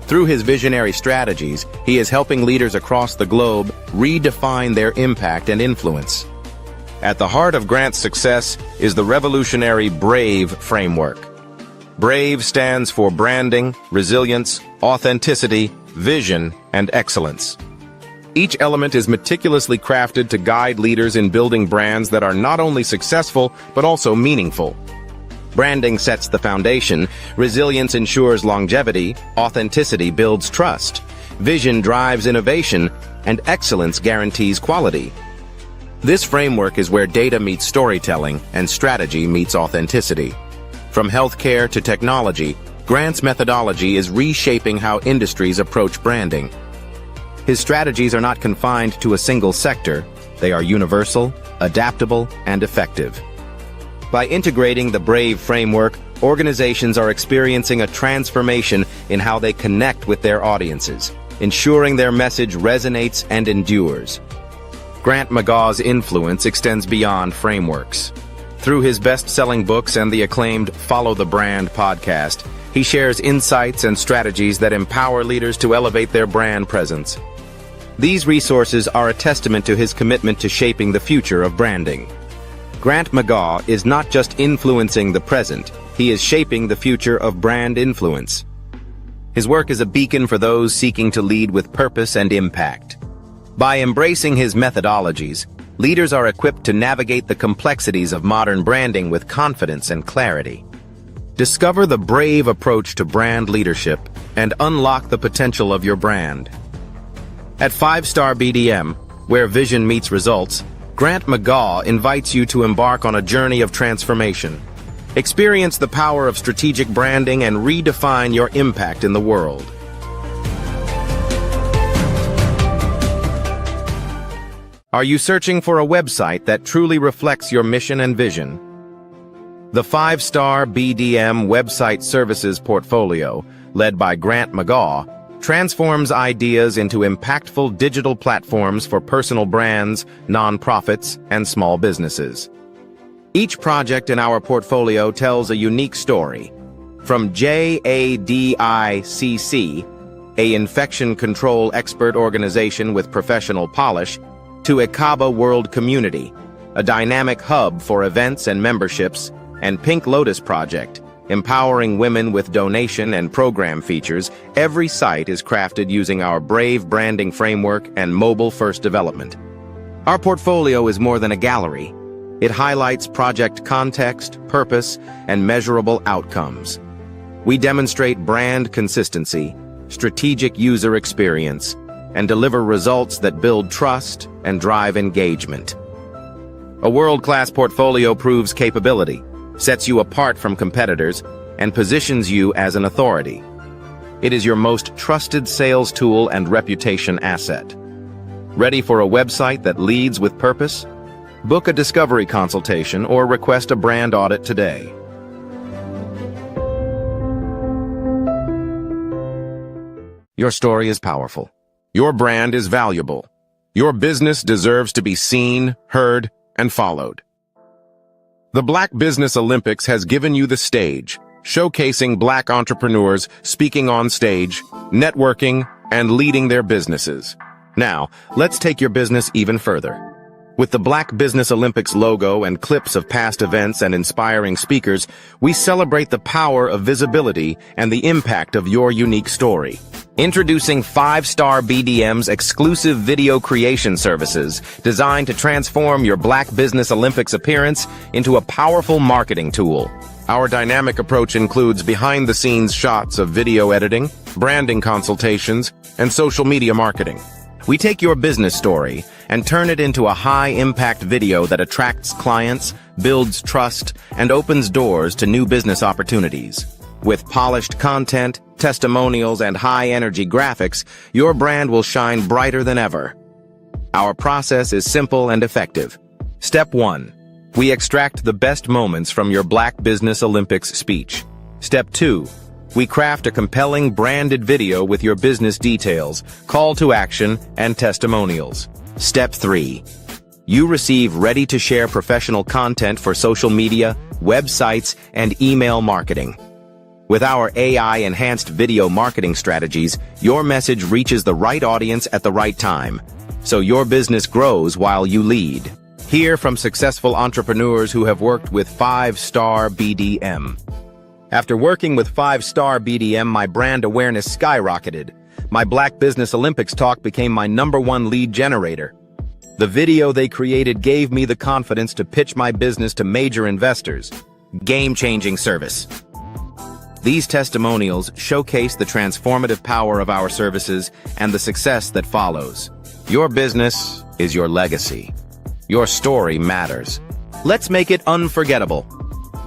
Through his visionary strategies, he is helping leaders across the globe redefine their impact and influence. At the heart of Grant's success is the revolutionary BRAVE framework. BRAVE stands for branding, resilience, authenticity, vision, and excellence. Each element is meticulously crafted to guide leaders in building brands that are not only successful, but also meaningful. Branding sets the foundation, resilience ensures longevity, authenticity builds trust, vision drives innovation, and excellence guarantees quality. This framework is where data meets storytelling and strategy meets authenticity. From healthcare to technology, Grant's methodology is reshaping how industries approach branding. His strategies are not confined to a single sector. They are universal, adaptable, and effective. By integrating the BRAVE framework, organizations are experiencing a transformation in how they connect with their audiences, ensuring their message resonates and endures. Grant McGaw's influence extends beyond frameworks. Through his best-selling books and the acclaimed Follow the Brand podcast, he shares insights and strategies that empower leaders to elevate their brand presence. These resources are a testament to his commitment to shaping the future of branding. Grant McGaw is not just influencing the present, he is shaping the future of brand influence. His work is a beacon for those seeking to lead with purpose and impact. By embracing his methodologies, leaders are equipped to navigate the complexities of modern branding with confidence and clarity. Discover the BRAVE approach to brand leadership and unlock the potential of your brand. At 5-Star BDM, where vision meets results, Grant McGaw invites you to embark on a journey of transformation. Experience the power of strategic branding and redefine your impact in the world. Are you searching for a website that truly reflects your mission and vision? The 5-Star BDM website services portfolio, led by Grant McGaw, transforms ideas into impactful digital platforms for personal brands, nonprofits, and small businesses. Each project in our portfolio tells a unique story. From JADICC, a infection control expert organization with professional polish, to Ekaba World Community, a dynamic hub for events and memberships, and Pink Lotus Project, empowering women with donation and program features, every site is crafted using our BRAVE branding framework and mobile-first development. Our portfolio is more than a gallery. It highlights project context, purpose, and measurable outcomes. We demonstrate brand consistency, strategic user experience, and deliver results that build trust and drive engagement. A world-class portfolio proves capability, sets you apart from competitors, and positions you as an authority. It is your most trusted sales tool and reputation asset. Ready for a website that leads with purpose? Book a discovery consultation or request a brand audit today. Your story is powerful. Your brand is valuable. Your business deserves to be seen, heard, and followed. The Black Business Olympics has given you the stage, showcasing Black entrepreneurs speaking on stage, networking, and leading their businesses. Now, let's take your business even further. With the Black Business Olympics logo and clips of past events and inspiring speakers, we celebrate the power of visibility and the impact of your unique story. Introducing 5-Star BDM's exclusive video creation services designed to transform your Black Business Olympics appearance into a powerful marketing tool. Our dynamic approach includes behind-the-scenes shots of video editing, branding consultations, and social media marketing. We take your business story and turn it into a high-impact video that attracts clients, builds trust, and opens doors to new business opportunities. With polished content, testimonials, and high-energy graphics, your brand will shine brighter than ever. Our process is simple and effective. Step 1. We extract the best moments from your Black Business Olympics speech. Step 2. We craft a compelling branded video with your business details, call to action, and testimonials. Step 3. You receive ready-to-share professional content for social media, websites, and email marketing. With our AI-enhanced video marketing strategies, your message reaches the right audience at the right time, so your business grows while you lead. Hear from successful entrepreneurs who have worked with 5-Star BDM. After working with 5-Star BDM, my brand awareness skyrocketed. My Black Business Olympics talk became my #1 lead generator. The video they created gave me the confidence to pitch my business to major investors. Game-changing service. These testimonials showcase the transformative power of our services and the success that follows. Your business is your legacy. Your story matters. Let's make it unforgettable.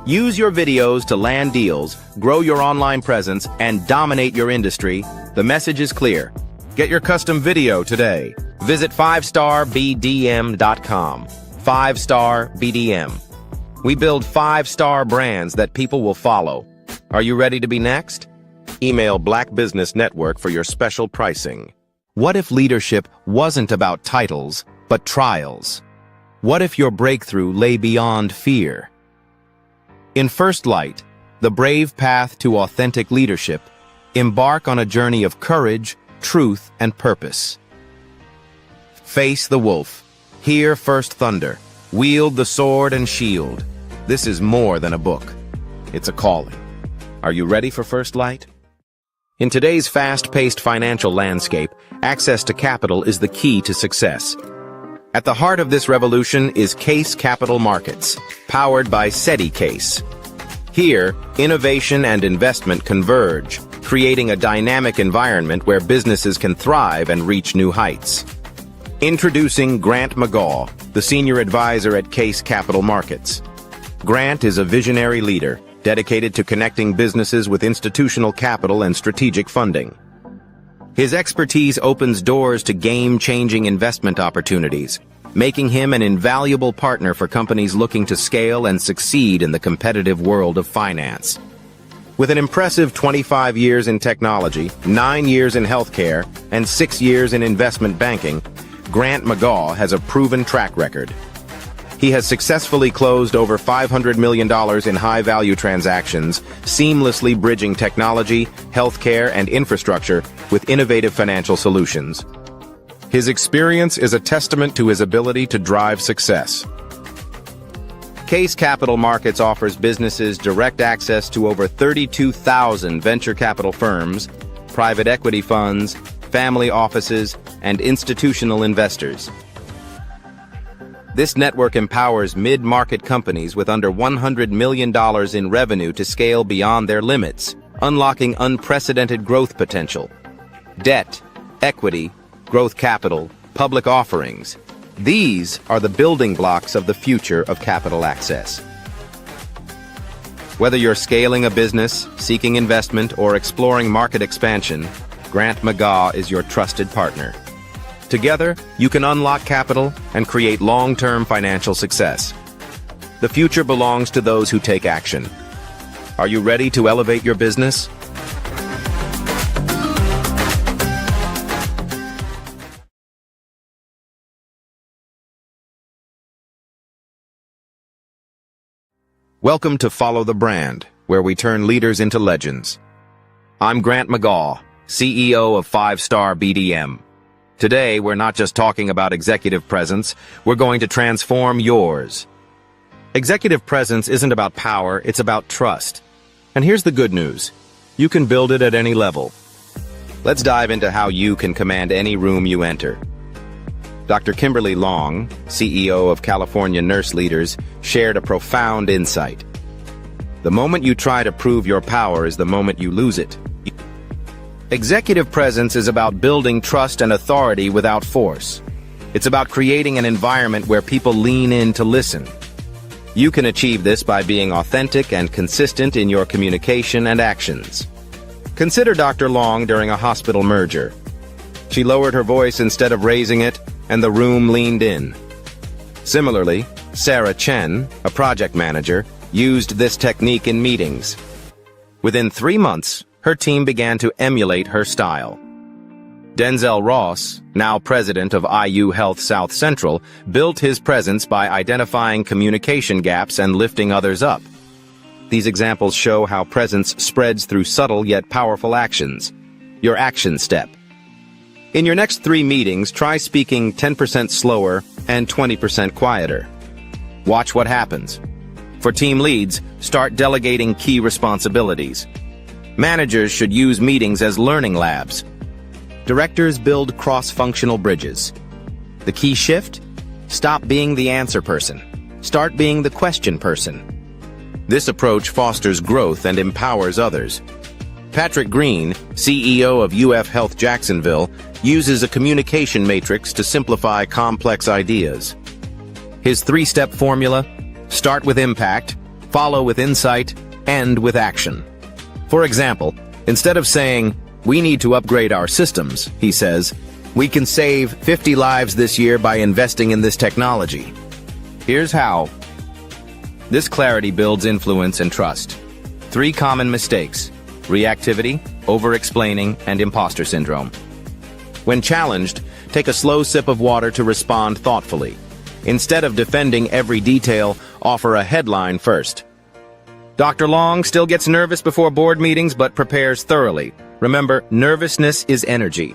Use your videos to land deals, grow your online presence, and dominate your industry. The message is clear. Get your custom video today. Visit 5starbdm.com. 5-Star BDM. We build 5-star brands that people will follow. Are you ready to be next? Email Black Business Network for your special pricing. What if leadership wasn't about titles, but trials? What if your breakthrough lay beyond fear? In First Light, the brave path to authentic leadership, embark on a journey of courage, truth, and purpose. Face the wolf. Hear first thunder. Wield the sword and shield. This is more than a book. It's a calling. Are you ready for First Light? In today's fast-paced financial landscape, access to capital is the key to success. At the heart of this revolution is Case Capital Markets, powered by SETI Case. Here, innovation and investment converge, creating a dynamic environment where businesses can thrive and reach new heights. Introducing Grant McGaw, the senior advisor at Case Capital Markets. Grant is a visionary leader, dedicated to connecting businesses with institutional capital and strategic funding. His expertise opens doors to game-changing investment opportunities, making him an invaluable partner for companies looking to scale and succeed in the competitive world of finance. With an impressive 25 years in technology, 9 years in healthcare, and 6 years in investment banking, Grant McGaw has a proven track record. He has successfully closed over $500 million in high-value transactions, seamlessly bridging technology, healthcare, and infrastructure with innovative financial solutions. His experience is a testament to his ability to drive success. Case Capital Markets offers businesses direct access to over 32,000 venture capital firms, private equity funds, family offices, and institutional investors. This network empowers mid-market companies with under $100 million in revenue to scale beyond their limits, unlocking unprecedented growth potential. Debt, equity, growth capital, public offerings. These are the building blocks of the future of capital access. Whether you're scaling a business, seeking investment, or exploring market expansion, Grant McGaw is your trusted partner. Together, you can unlock capital and create long-term financial success. The future belongs to those who take action. Are you ready to elevate your business? Welcome to Follow the Brand, where we turn leaders into legends. I'm Grant McGaw, CEO of 5-Star BDM. Today, we're not just talking about executive presence, we're going to transform yours. Executive presence isn't about power, it's about trust. And here's the good news. You can build it at any level. Let's dive into how you can command any room you enter. Dr. Kimberly Long, CEO of California Nurse Leaders, shared a profound insight. The moment you try to prove your power is the moment you lose it. Executive presence is about building trust and authority without force. It's about creating an environment where people lean in to listen. You can achieve this by being authentic and consistent in your communication and actions. Consider Dr. Long during a hospital merger. She lowered her voice instead of raising it, and the room leaned in. Similarly, Sarah Chen, a project manager, used this technique in meetings. Within 3 months, her team began to emulate her style. Denzel Ross, now president of IU Health South Central, built his presence by identifying communication gaps and lifting others up. These examples show how presence spreads through subtle yet powerful actions. Your action step. In your next 3 meetings, try speaking 10% slower and 20% quieter. Watch what happens. For team leads, start delegating key responsibilities. Managers should use meetings as learning labs. Directors build cross-functional bridges. The key shift? Stop being the answer person. Start being the question person. This approach fosters growth and empowers others. Patrick Green, CEO of UF Health Jacksonville, uses a communication matrix to simplify complex ideas. His 3-step formula: start with impact, follow with insight, end with action. For example, instead of saying, "We need to upgrade our systems," he says, "We can save 50 lives this year by investing in this technology. Here's how." This clarity builds influence and trust. 3 common mistakes: reactivity, over-explaining, and imposter syndrome. When challenged, take a slow sip of water to respond thoughtfully. Instead of defending every detail, offer a headline first. Dr. Long still gets nervous before board meetings but prepares thoroughly. Remember, nervousness is energy.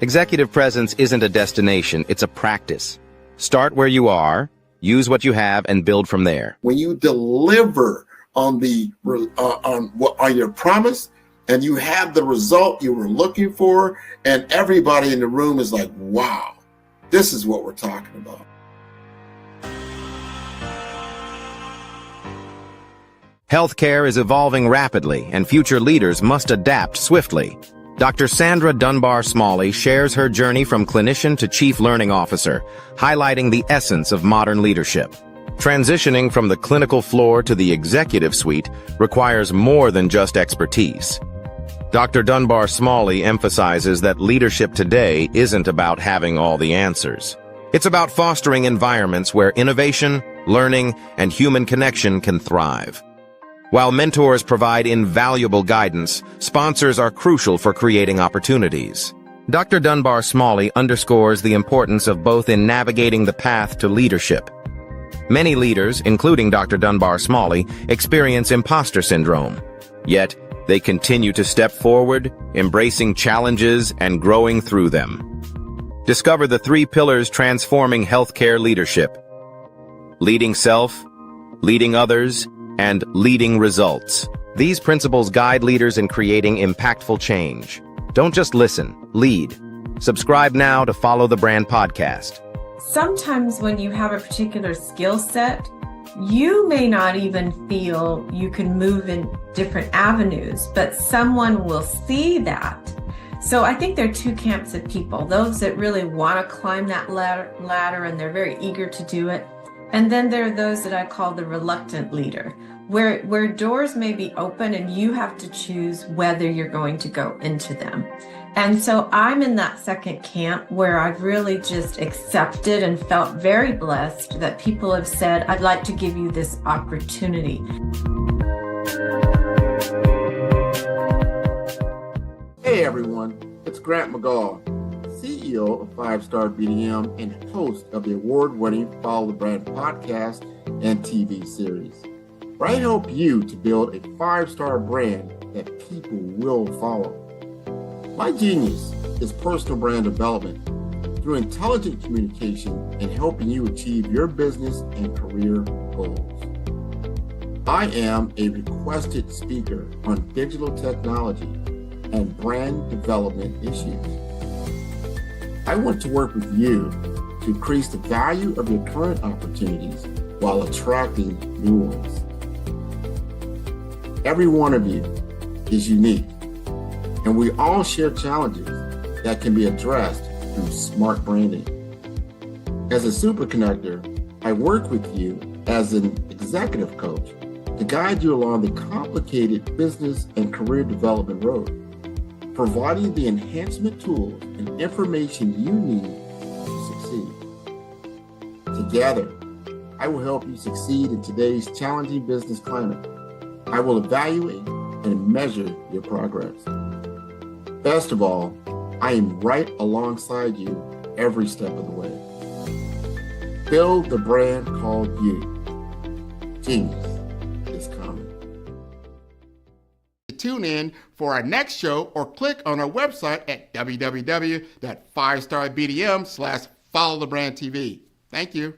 Executive presence isn't a destination, it's a practice. Start where you are, use what you have, and build from there. When you deliver on your promise and you have the result you were looking for, and everybody in the room is like, wow, this is what we're talking about. Healthcare is evolving rapidly, and future leaders must adapt swiftly. Dr. Sandra Dunbar Smalley shares her journey from clinician to chief learning officer, highlighting the essence of modern leadership. Transitioning from the clinical floor to the executive suite requires more than just expertise. Dr. Dunbar Smalley emphasizes that leadership today isn't about having all the answers. It's about fostering environments where innovation, learning, and human connection can thrive. While mentors provide invaluable guidance, sponsors are crucial for creating opportunities. Dr. Dunbar Smalley underscores the importance of both in navigating the path to leadership. Many leaders, including Dr. Dunbar Smalley, experience imposter syndrome. Yet, they continue to step forward, embracing challenges and growing through them. Discover the 3 pillars transforming healthcare leadership: leading self, leading others, and leading results. These principles guide leaders in creating impactful change. Don't just listen, lead. Subscribe now to Follow the Brand podcast. Sometimes when you have a particular skill set, you may not even feel you can move in different avenues, but someone will see that. So I think there are 2 camps of people: those that really want to climb that ladder and they're very eager to do it. And then there are those that I call the reluctant leader, where doors may be open and you have to choose whether you're going to go into them. And so I'm in that second camp where I've really just accepted and felt very blessed that people have said, "I'd like to give you this opportunity." Hey everyone, it's Grant McGaw, CEO of 5-Star BDM and host of the award-winning Follow the Brand podcast and TV series, where I help you to build a 5-star brand that people will follow. My genius is personal brand development through intelligent communication and helping you achieve your business and career goals. I am a requested speaker on digital technology and brand development issues. I want to work with you to increase the value of your current opportunities while attracting new ones. Every one of you is unique, and we all share challenges that can be addressed through smart branding. As a superconductor, I work with you as an executive coach to guide you along the complicated business and career development road, providing the enhancement tools and information you need to succeed. Together, I will help you succeed in today's challenging business climate. I will evaluate and measure your progress. Best of all, I am right alongside you every step of the way. Build the brand called you. Genius is coming. Tune in for our next show or click on our website at www.firestarbdm/followthebrandtv. Thank you.